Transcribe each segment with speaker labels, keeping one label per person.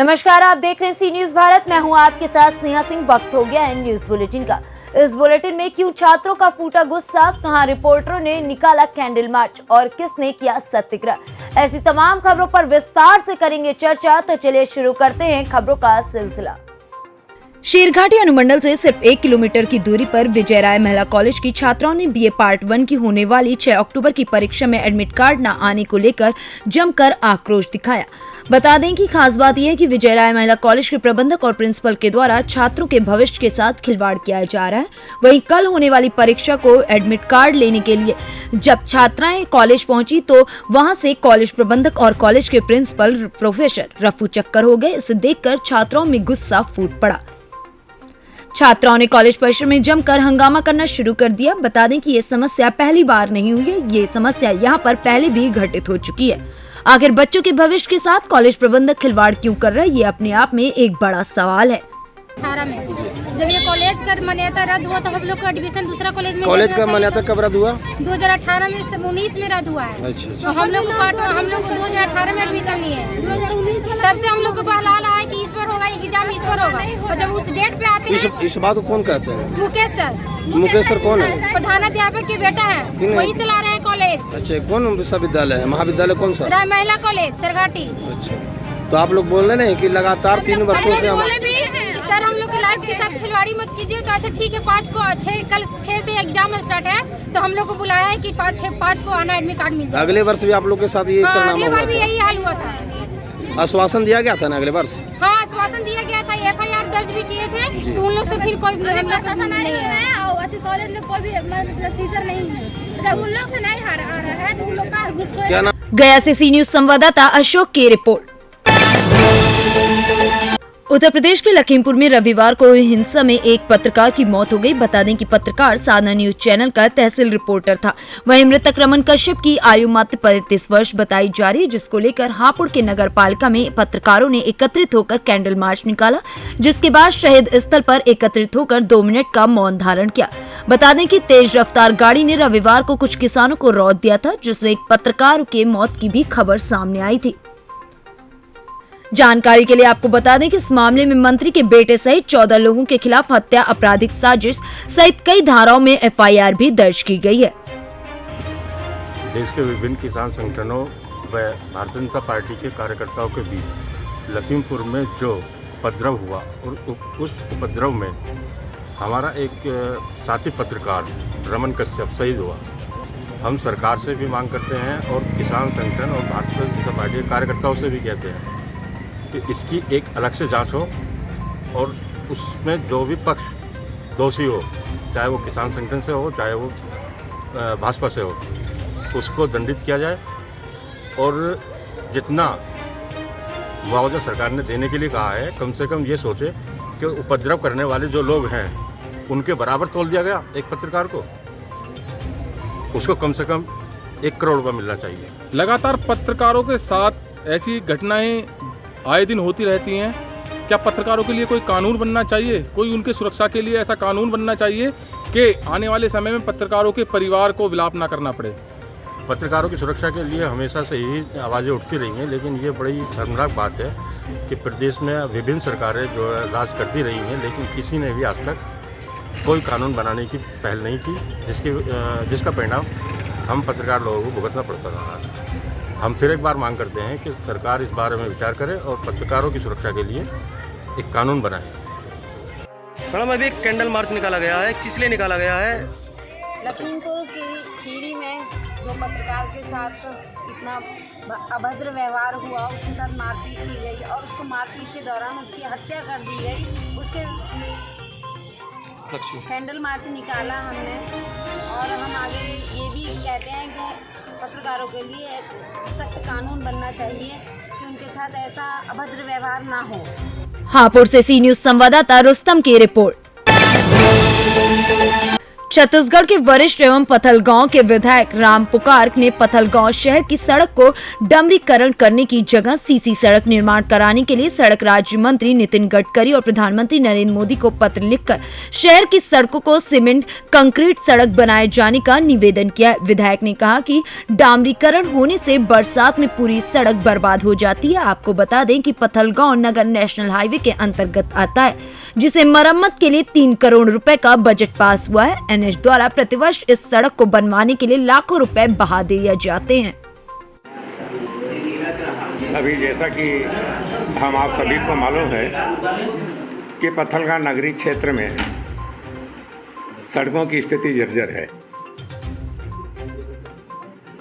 Speaker 1: नमस्कार, आप देख रहे हैं सी न्यूज भारत। मैं हूं आपके साथ स्नेहा सिंह। वक्त हो गया है न्यूज बुलेटिन का। इस बुलेटिन में क्यों छात्रों का फूटा गुस्सा, कहां रिपोर्टरों ने निकाला कैंडल मार्च और किसने किया सत्याग्रह, ऐसी तमाम खबरों पर विस्तार से करेंगे चर्चा। तो चलिए शुरू करते हैं खबरों का सिलसिला। शेरघाटी अनुमंडल से सिर्फ 1 किलोमीटर की दूरी पर विजय राय महिला कॉलेज की छात्राओं ने बीए पार्ट 1 की होने वाली 6 अक्टूबर की परीक्षा में एडमिट कार्ड न आने को लेकर जमकर आक्रोश दिखाया। बता दें कि खास बात यह है कि विजय राय महिला कॉलेज के प्रबंधक और प्रिंसिपल के द्वारा छात्रों के भविष्य के साथ खिलवाड़ किया जा रहा है। वहीं कल होने वाली परीक्षा को एडमिट कार्ड लेने के लिए जब छात्राएं कॉलेज पहुंची तो वहां से कॉलेज प्रबंधक और कॉलेज के प्रिंसिपल प्रोफेसर रफू चक्कर हो गए। इसे देखकर छात्राओं में गुस्सा फूट पड़ा। छात्राओं ने कॉलेज परिसर में जमकर हंगामा करना शुरू कर दिया। बता दें कि ये समस्या पहली बार नहीं हुई है, ये समस्या यहाँ पर पहले भी घटित हो चुकी है। आखिर बच्चों के भविष्य के साथ कॉलेज प्रबंधक खिलवाड़ क्यों कर रहा है, ये अपने आप में एक बड़ा सवाल है।
Speaker 2: 18 में जब ये कॉलेज का मान्यता रद्द हुआ तो हम लोग का एडमिशन दूसरा कॉलेज में
Speaker 3: कॉलेज का मान्यता कब रद्द हुआ?
Speaker 2: 2018 में, 19 में रद्द हुआ है।
Speaker 3: अच्छा।
Speaker 2: तो हम लोग 2018 में एडमिशन लिए हैं। 2019 तब से हम लोग को बहला है कि इस बार होगा एग्जाम, इस बार होगा। और जब उस डेट पे आते हैं
Speaker 3: इस बात को कौन कहते हैं?
Speaker 2: मुकेश सर
Speaker 3: कौन है?
Speaker 2: प्रधानाध्यापक के बेटा है, वही चला रहे हैं कॉलेज।
Speaker 3: अच्छा, कौन विश्वविद्यालय है? महाविद्यालय कौन सा?
Speaker 2: राय महिला कॉलेज सरघाटी।
Speaker 3: अच्छा, तो आप लोग बोल रहे हैं कि लगातार 3 वर्षों से हम
Speaker 2: सर हम लोग की लाइफ के साथ खिलवाड़ी मत कीजिए। तो अच्छा ठीक है, 5 को 6 कल 6 से एग्जाम स्टार्ट है तो हम लोग को बुलाया है कि 5 को आना, एडमिट कार्ड मिल जाए।
Speaker 3: अगले वर्ष भी आप लोग के साथ ये करना
Speaker 2: अगले बार भी यही हाल हुआ था।
Speaker 3: आश्वासन दिया गया था ना अगले वर्ष?
Speaker 2: हाँ, आश्वासन दिया गया था, FIR दर्ज भी किए थे। तो उन लोग से फिर कोई हम लोग नहीं है और कॉलेज में कोई भी टीचर नहीं है। जब उन लोग से नहीं आ रहा है तो उन लोग का गुस्सा।
Speaker 1: गया से सी न्यूज संवाददाता अशोक की रिपोर्ट। उत्तर प्रदेश के लखीमपुर में रविवार को हिंसा में एक पत्रकार की मौत हो गई। बता दें कि पत्रकार साधना न्यूज चैनल का तहसील रिपोर्टर था। वहीं मृतक रमन कश्यप की आयु मात्र 35 वर्ष बताई जा रही है, जिसको लेकर हापुड़ के नगर पालिका में पत्रकारों ने एकत्रित होकर कैंडल मार्च निकाला, जिसके बाद शहीद स्थल पर एकत्रित होकर 2 मिनट का मौन धारण किया। बता दें कि तेज रफ्तार गाड़ी ने रविवार को कुछ किसानों को रौंद दिया था, जिसमें एक पत्रकार के मौत की भी खबर सामने आई थी। जानकारी के लिए आपको बता दें कि इस मामले में मंत्री के बेटे सहित 14 लोगों के खिलाफ हत्या, आपराधिक साजिश सहित कई धाराओं में FIR भी दर्ज की गई है।
Speaker 4: देश के विभिन्न किसान संगठनों व भारतीय जनता पार्टी के कार्यकर्ताओं के बीच लखीमपुर में जो उपद्रव हुआ और उस उपद्रव में हमारा एक साथी पत्रकार रमन कश्यप शहीद हुआ। हम सरकार से भी मांग करते हैं और किसान संगठन और भारतीय जनता पार्टी के कार्यकर्ताओं से भी कहते हैं कि इसकी एक अलग से जांच हो और उसमें जो भी पक्ष दोषी हो, चाहे वो किसान संगठन से हो चाहे वो भाजपा से हो, उसको दंडित किया जाए। और जितना मुआवजा सरकार ने देने के लिए कहा है, कम से कम ये सोचे कि उपद्रव करने वाले जो लोग हैं उनके बराबर तोल दिया गया। एक पत्रकार को उसको कम से कम 1 करोड़ रुपये मिलना चाहिए।
Speaker 5: लगातार पत्रकारों के साथ ऐसी घटनाएं आए दिन होती रहती हैं। क्या पत्रकारों के लिए कोई कानून बनना चाहिए? कोई उनके सुरक्षा के लिए ऐसा कानून बनना चाहिए कि आने वाले समय में पत्रकारों के परिवार को विलाप ना करना पड़े?
Speaker 4: पत्रकारों की सुरक्षा के लिए हमेशा से ही आवाज़ें उठती रही हैं, लेकिन ये बड़ी शर्मनाक बात है कि प्रदेश में विभिन्न सरकारें जो है राज करती रही हैं, लेकिन किसी ने भी आज तक कोई कानून बनाने की पहल नहीं की, जिसका परिणाम हम पत्रकार लोगों को भुगतना पड़ता रहा। हम फिर एक बार मांग करते हैं कि सरकार इस बारे में विचार करे और पत्रकारों की सुरक्षा के लिए एक कानून बनाए।
Speaker 3: मैडम, अभी एक कैंडल मार्च निकाला गया है, किस लिए निकाला गया है?
Speaker 6: लखीमपुर की खीरी में जो पत्रकार के साथ इतना अभद्र व्यवहार हुआ, उसके साथ मारपीट की गई और उसको मारपीट के दौरान उसकी हत्या कर दी गई। उसके कैंडल मार्च निकाला हमने और हम आगे ये भी कहते हैं कि पत्रकारों के लिए एक सख्त कानून बनना चाहिए कि उनके साथ ऐसा अभद्र व्यवहार ना हो।
Speaker 1: हापुड़ से सी न्यूज संवाददाता रुस्तम की रिपोर्ट। छत्तीसगढ़ के वरिष्ठ एवं पथलगांव के विधायक राम पुकार ने पथलगांव शहर की सड़क को डमरीकरण करने की जगह सीसी सड़क निर्माण कराने के लिए सड़क राज्य मंत्री नितिन गडकरी और प्रधानमंत्री नरेंद्र मोदी को पत्र लिखकर शहर की सड़कों को सीमेंट कंक्रीट सड़क बनाए जाने का निवेदन किया। विधायक ने कहा कि डामरीकरण होने से बरसात में पूरी सड़क बर्बाद हो जाती है। आपको बता दें कि पथलगांव नगर नेशनल हाईवे के अंतर्गत आता है, जिसे मरम्मत के लिए 3 करोड़ रुपए का बजट पास हुआ है। एनएच द्वारा प्रतिवर्ष इस सड़क को बनवाने के लिए लाखों रुपए बहा दिए जाते हैं।
Speaker 7: अभी जैसा कि हम आप सभी को मालूम है कि पथलगांव नगरीय क्षेत्र में सड़कों की स्थिति जर्जर है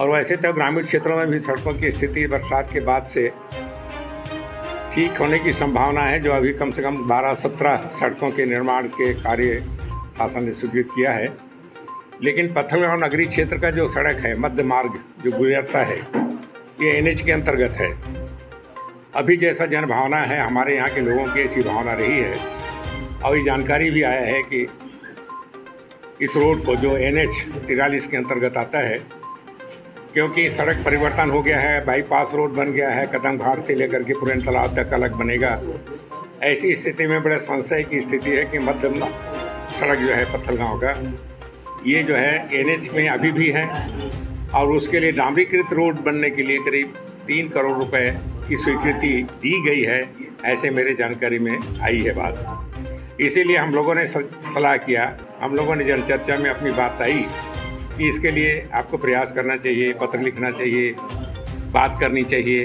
Speaker 7: और वैसे तो ग्रामीण क्षेत्रों में भी सड़कों की स्थिति बरसात के बाद से ठीक होने की संभावना है। जो अभी कम से कम 12-17 सड़कों के निर्माण के कार्य शासन ने स्वीकृत किया है, लेकिन पथलगांव नगरीय क्षेत्र का जो सड़क है, मध्य मार्ग जो गुजरता है, ये एनएच के अंतर्गत है। अभी जैसा जन भावना है, हमारे यहाँ के लोगों की ऐसी भावना रही है और ये जानकारी भी आया है कि इस रोड को जो एनएच 43 के अंतर्गत आता है, क्योंकि सड़क परिवर्तन हो गया है, बाईपास रोड बन गया है, कदम घाट से लेकर के पुराने तालाब तक अलग बनेगा। ऐसी स्थिति में बड़े संशय की स्थिति है कि मध्य सड़क जो है पथलगांव का, ये जो है एनएच में अभी भी है और उसके लिए डामरीकृत रोड बनने के लिए करीब 3 करोड़ रुपए की स्वीकृति दी गई है, ऐसे मेरे जानकारी में आई है बात। इसीलिए हम लोगों ने सलाह किया, हम लोगों ने जनचर्चा में अपनी बात आई कि इसके लिए आपको प्रयास करना चाहिए, पत्र लिखना चाहिए, बात करनी चाहिए।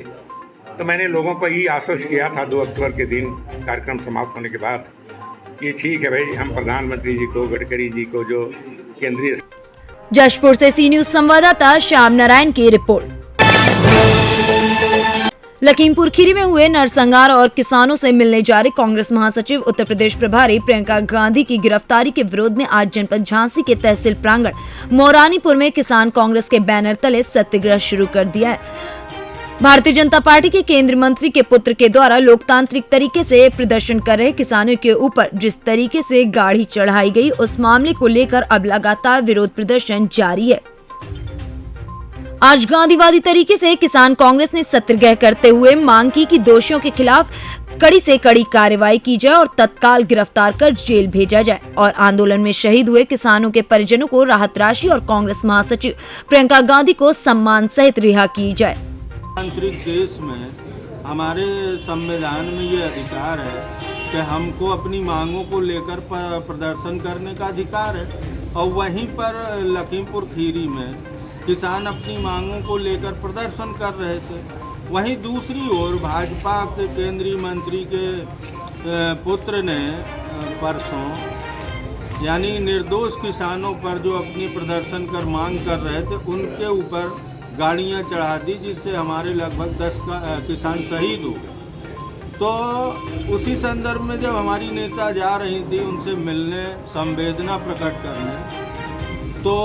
Speaker 7: तो मैंने लोगों को ये आश्वस्त किया था 2 अक्टूबर के दिन कार्यक्रम समाप्त होने के बाद, ये ठीक है भाई, हम प्रधानमंत्री जी को, गडकरी जी को, जो केंद्रीय।
Speaker 1: जशपुर से सी न्यूज संवाददाता श्याम नारायण की रिपोर्ट। लखीमपुर खीरी में हुए नरसंहार और किसानों से मिलने जा रहे कांग्रेस महासचिव उत्तर प्रदेश प्रभारी प्रियंका गांधी की गिरफ्तारी के विरोध में आज जनपद झांसी के तहसील प्रांगण मोरानीपुर में किसान कांग्रेस के बैनर तले सत्याग्रह शुरू कर दिया है। भारतीय जनता पार्टी के केंद्रीय मंत्री के पुत्र के द्वारा लोकतांत्रिक तरीके से प्रदर्शन कर रहे किसानों के ऊपर जिस तरीके से गाड़ी चढ़ाई गई, उस मामले को लेकर अब लगातार विरोध प्रदर्शन जारी है। आज गांधीवादी तरीके से किसान कांग्रेस ने सत्याग्रह करते हुए मांग की कि दोषियों के खिलाफ कड़ी से कड़ी कार्रवाई की जाए और तत्काल गिरफ्तार कर जेल भेजा जाए और आंदोलन में शहीद हुए किसानों के परिजनों को राहत राशि और कांग्रेस महासचिव प्रियंका गांधी को सम्मान सहित रिहा की जाए।
Speaker 8: लोकतांत्रिक देश में हमारे संविधान में ये अधिकार है कि हमको अपनी मांगों को लेकर प्रदर्शन करने का अधिकार है और वहीं पर लखीमपुर खीरी में किसान अपनी मांगों को लेकर प्रदर्शन कर रहे थे। वहीं दूसरी ओर भाजपा के केंद्रीय मंत्री के पुत्र ने परसों यानी निर्दोष किसानों पर जो अपनी प्रदर्शन कर मांग कर रहे थे, उनके ऊपर गाड़ियां चढ़ा दी, जिससे हमारे लगभग 10 किसान शहीद हो गए। तो उसी संदर्भ में जब हमारी नेता जा रही थी उनसे मिलने, संवेदना प्रकट करने, तो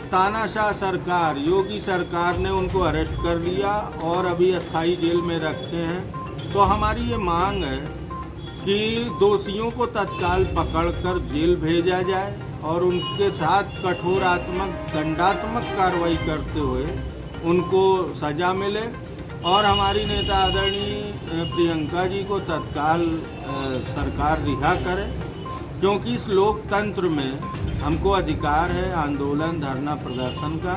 Speaker 8: तानाशाह सरकार, योगी सरकार ने उनको अरेस्ट कर लिया और अभी अस्थायी जेल में रखे हैं। तो हमारी ये मांग है कि दोषियों को तत्काल पकड़कर जेल भेजा जाए और उनके साथ कठोरात्मक दंडात्मक कार्रवाई करते हुए उनको सजा मिले और हमारी नेता आदरणीय प्रियंका जी को तत्काल सरकार रिहा करे, क्योंकि इस लोकतंत्र में हमको अधिकार है आंदोलन, धरना, प्रदर्शन का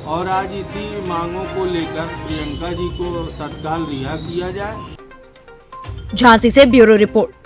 Speaker 8: और आज इसी मांगों को लेकर प्रियंका जी को तत्काल रिहा किया जाए।
Speaker 1: झांसी से ब्यूरो रिपोर्ट।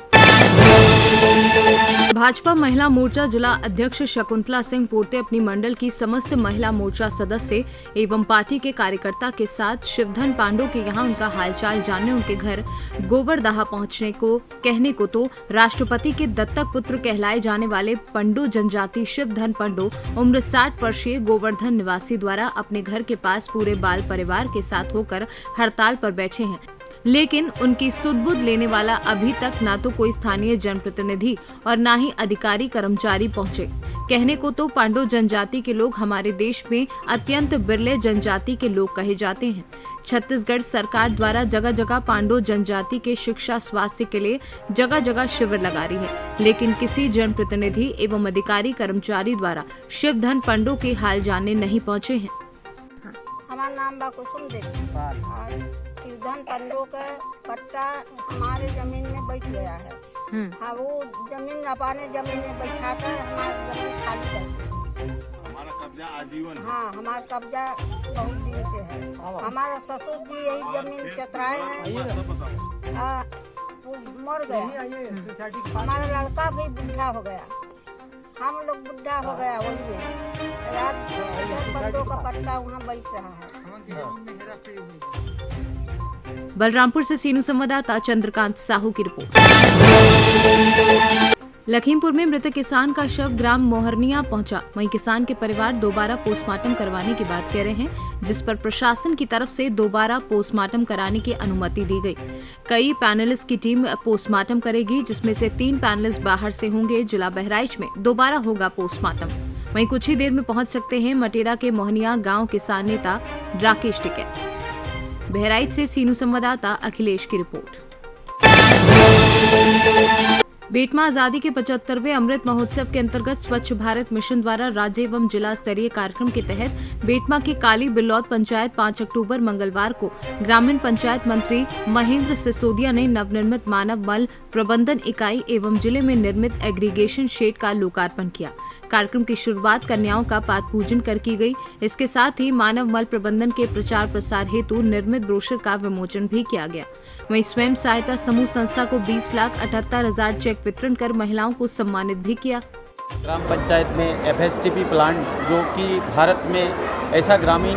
Speaker 9: भाजपा महिला मोर्चा जिला अध्यक्ष शकुंतला सिंह पोर्ते अपनी मंडल की समस्त महिला मोर्चा सदस्य एवं पार्टी के कार्यकर्ता के साथ शिवधन पांडो के यहां उनका हालचाल जानने उनके घर गोबरदाहा पहुंचने को कहने को तो राष्ट्रपति के दत्तक पुत्र कहलाए जाने वाले पंडो जनजाति शिवधन पंडो उम्र 60 वर्षीय गोवर्धन निवासी द्वारा अपने घर के पास पूरे बाल परिवार के साथ होकर हड़ताल पर बैठे हैं। लेकिन उनकी सुध-बुध लेने वाला अभी तक ना तो कोई स्थानीय जनप्रतिनिधि और ना ही अधिकारी कर्मचारी पहुंचे। कहने को तो पांडो जनजाति के लोग हमारे देश में अत्यंत बिरले जनजाति के लोग कहे जाते हैं। छत्तीसगढ़ सरकार द्वारा जगह जगह पांडो जनजाति के शिक्षा स्वास्थ्य के लिए जगह जगह शिविर लगा रही है, लेकिन किसी जनप्रतिनिधि एवं अधिकारी कर्मचारी द्वारा शिवधन पांडो के हाल जानने नहीं पहुंचे हैं।
Speaker 2: हमारा नाम बा कुसुम देवी और शिवधन पांडो का पट्टा हमारे जमीन में बैठ गया है। हाँ, वो जमीन अपने जमीन में बैठा कर हमारी जमीन खाली कर।
Speaker 8: हमारा कब्जा आजीवन।
Speaker 2: हाँ, हमारा कब्जा बहुत दिन से है। हमारा ससुर जी यही जमीन चतराए हैं, वो मर गया। हमारा लड़का भी बुढ़ा हो गया, हम लोग बुढ़ा हो गया वही में। यार बंदों का पट्टा वहाँ बैठ रहा है।
Speaker 9: बलरामपुर से सीनू संवाददाता चंद्रकांत साहू की रिपोर्ट। लखीमपुर में मृत किसान का शव ग्राम मोहरनिया पहुंचा। वहीं किसान के परिवार दोबारा पोस्टमार्टम करवाने की बात कह रहे हैं, जिस पर प्रशासन की तरफ से दोबारा पोस्टमार्टम कराने की अनुमति दी गई। कई पैनलिस्ट की टीम पोस्टमार्टम करेगी, जिसमें से 3 पैनलिस्ट बाहर से होंगे। जिला बहराइच में दोबारा होगा पोस्टमार्टम। वहीं कुछ ही देर में पहुंच सकते हैं मटेरा के मोहनिया गाँव किसान नेता राकेश टिकैत। बहराइच से सीनू संवाददाता अखिलेश की रिपोर्ट। बेटमा आजादी के 75वें अमृत महोत्सव के अंतर्गत स्वच्छ भारत मिशन द्वारा राज्य एवं जिला स्तरीय कार्यक्रम के तहत बेटमा की काली बिल्लौद पंचायत 5 अक्टूबर मंगलवार को ग्रामीण पंचायत मंत्री महेंद्र सिसोदिया ने नवनिर्मित मानव मल प्रबंधन इकाई एवं जिले में निर्मित एग्रीगेशन शेड का लोकार्पण किया। कार्यक्रम की शुरुआत कन्याओं का पाद पूजन कर की गई। इसके साथ ही मानव मल प्रबंधन के प्रचार प्रसार हेतु निर्मित ब्रोशर का विमोचन भी किया गया। वहीं स्वयं सहायता समूह संस्था को 20,78,000 चेक वितरण कर महिलाओं को सम्मानित भी किया।
Speaker 10: ग्राम पंचायत में FSTP प्लांट, जो कि भारत में ऐसा ग्रामीण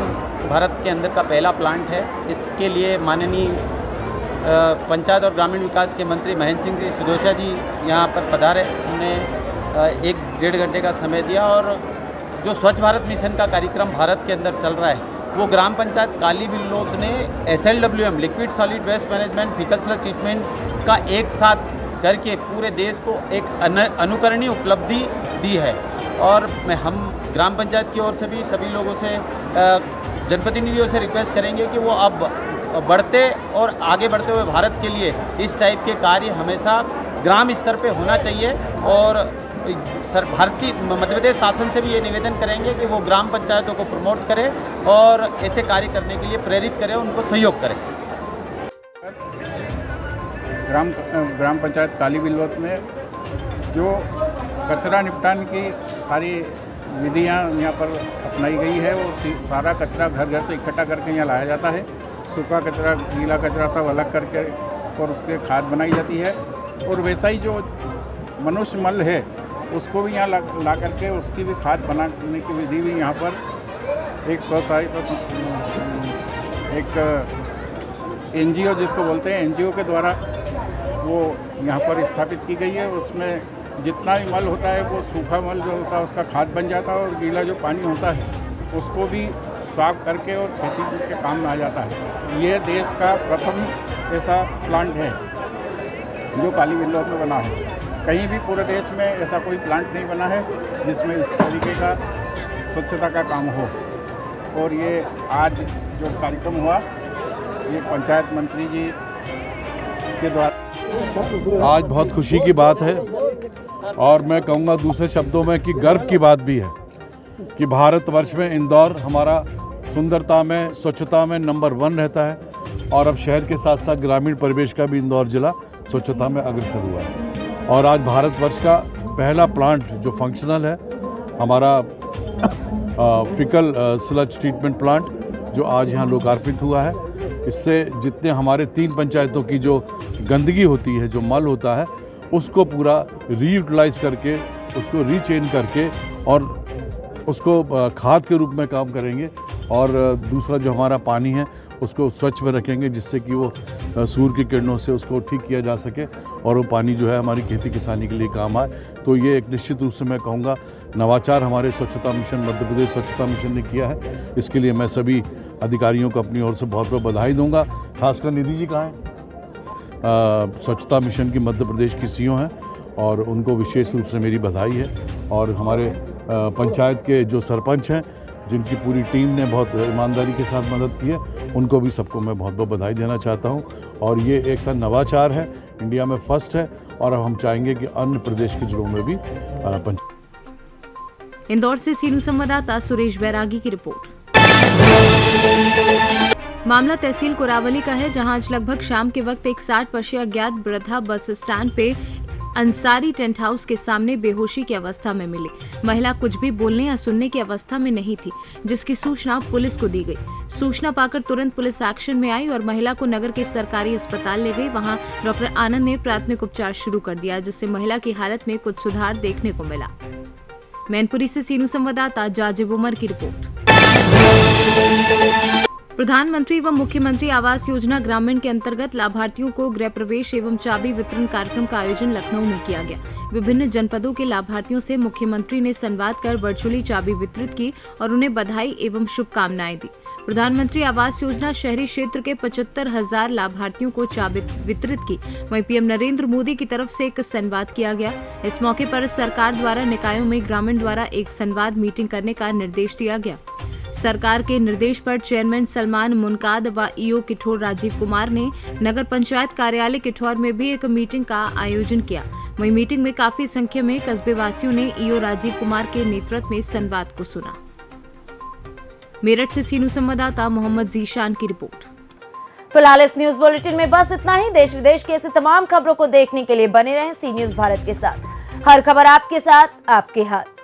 Speaker 10: भारत के अंदर का पहला प्लांट है, इसके लिए माननीय पंचायत और ग्रामीण विकास के मंत्री महेंद्र सिंह जी सिसोदिया जी यहाँ पर पधारे। उन्हें 1-1.5 घंटे का समय दिया और जो स्वच्छ भारत मिशन का कार्यक्रम भारत के अंदर चल रहा है, वो ग्राम पंचायत काली बिल्लौद ने SLWM liquid solid waste management faecal sludge treatment का एक साथ करके पूरे देश को एक अनुकरणीय उपलब्धि दी है। और हम ग्राम पंचायत की ओर से भी सभी लोगों से, जनप्रतिनिधियों से रिक्वेस्ट करेंगे कि वो अब बढ़ते और आगे बढ़ते हुए भारत के लिए इस टाइप के कार्य हमेशा ग्राम स्तर पे होना चाहिए। और भारतीय मध्य प्रदेश शासन से भी ये निवेदन करेंगे कि वो ग्राम पंचायतों को प्रमोट करें और ऐसे कार्य करने के लिए प्रेरित करें, उनको सहयोग करें।
Speaker 11: ग्राम पंचायत काली बिल्लौद में जो कचरा निपटान की सारी विधियां यहाँ पर अपनाई गई है, वो सारा कचरा घर घर से इकट्ठा करके यहाँ लाया जाता है। सूखा कचरा, गीला कचरा सब अलग करके और उसके खाद बनाई जाती है। और वैसा ही जो मनुष्य मल है उसको भी यहाँ ला करके उसकी भी खाद बनाने की विधि भी यहाँ पर एक स्वसहायता एक NGO जिसको बोलते हैं, NGO के द्वारा वो यहाँ पर स्थापित की गई है। उसमें जितना भी मल होता है वो सूखा मल जो होता है उसका खाद बन जाता है, और गीला जो पानी होता है उसको भी साफ करके और खेती के काम में आ जाता है। ये देश का प्रथम ऐसा प्लांट है जो काली बिल्लौद में बना है। कहीं भी पूरे देश में ऐसा कोई प्लांट नहीं बना है जिसमें इस तरीके का स्वच्छता का काम हो। और ये आज जो कार्यक्रम हुआ, ये पंचायत मंत्री जी के द्वारा
Speaker 12: आज बहुत खुशी की बात है, और मैं कहूँगा दूसरे शब्दों में कि गर्व की बात भी है कि भारतवर्ष में इंदौर हमारा सुंदरता में, स्वच्छता में नंबर 1 रहता है। और अब शहर के साथ साथ ग्रामीण परिवेश का भी इंदौर जिला स्वच्छता में अग्रसर हुआ है। और आज भारतवर्ष का पहला प्लांट जो फंक्शनल है, हमारा फीकल स्लज ट्रीटमेंट प्लांट, जो आज यहाँ लोकार्पित हुआ है। इससे जितने हमारे 3 पंचायतों की जो गंदगी होती है, जो मल होता है, उसको पूरा रीयूटिलाइज करके, उसको रीचेन करके और उसको खाद के रूप में काम करेंगे। और दूसरा जो हमारा पानी है उसको स्वच्छ में रखेंगे, जिससे कि वो सूर्य की किरणों से उसको ठीक किया जा सके और वो पानी जो है हमारी खेती किसानी के लिए काम आए। तो ये एक निश्चित रूप से मैं कहूँगा नवाचार हमारे स्वच्छता मिशन, मध्य प्रदेश स्वच्छता मिशन ने किया है। इसके लिए मैं सभी अधिकारियों को अपनी ओर से बहुत बहुत बधाई दूंगा। खासकर निधि जी कहाँ हैं? स्वच्छता मिशन की मध्य प्रदेश की सीईओ हैं और उनको विशेष रूप से मेरी बधाई है। और हमारे पंचायत के जो सरपंच हैं जिनकी पूरी टीम ने बहुत ईमानदारी के साथ मदद की है, उनको भी सबको मैं बहुत बहुत बधाई देना चाहता हूँ। और ये एक सा नवाचार है, इंडिया में फर्स्ट है और अब हम चाहेंगे कि अन्य प्रदेश के जिलों में भी
Speaker 9: इंदौर से सीनू संवाददाता सुरेश बैरागी की रिपोर्ट। मामला तहसील कोरावली का है, जहां आज लगभग शाम के वक्त एक 60 वर्षीय अज्ञात वृद्धा बस स्टैंड पे अंसारी टेंट हाउस के सामने बेहोशी की अवस्था में मिली। महिला कुछ भी बोलने या सुनने की अवस्था में नहीं थी, जिसकी सूचना पुलिस को दी गई। सूचना पाकर तुरंत पुलिस एक्शन में आई और महिला को नगर के सरकारी अस्पताल ले गई। वहां डॉक्टर आनंद ने प्राथमिक उपचार शुरू कर दिया, जिससे महिला की हालत में कुछ सुधार देखने को मिला। मैनपुरी से सीनू संवाददाता जाजिब उमर की रिपोर्ट। प्रधानमंत्री एवं मुख्यमंत्री आवास योजना ग्रामीण के अंतर्गत लाभार्थियों को गृह प्रवेश एवं चाबी वितरण कार्यक्रम का आयोजन लखनऊ में किया गया। विभिन्न जनपदों के लाभार्थियों से मुख्यमंत्री ने संवाद कर वर्चुअली चाबी वितरित की और उन्हें बधाई एवं शुभकामनाएं दी। प्रधानमंत्री आवास योजना शहरी क्षेत्र के 75,000 लाभार्थियों को चाबी वितरित की। वहीं पीएम नरेंद्र मोदी की तरफ से एक संवाद किया गया। इस मौके पर सरकार द्वारा निकायों में ग्रामीण द्वारा एक संवाद मीटिंग करने का निर्देश दिया गया। सरकार के निर्देश पर चेयरमैन सलमान मुनकाद व ईओ किठौर राजीव कुमार ने नगर पंचायत कार्यालय किठौर में भी एक मीटिंग का आयोजन किया। वहीं मीटिंग में काफी संख्या में कस्बे वासियों ने ईओ राजीव कुमार के नेतृत्व में संवाद को सुना। मेरठ से सीनू संवाददाता मोहम्मद जीशान की रिपोर्ट।
Speaker 1: फिलहाल इस न्यूज बुलेटिन में बस इतना ही। देश विदेश की ऐसी तमाम खबरों को देखने के लिए बने रहें सी न्यूज भारत के साथ। हर खबर आपके साथ, आपके हाथ।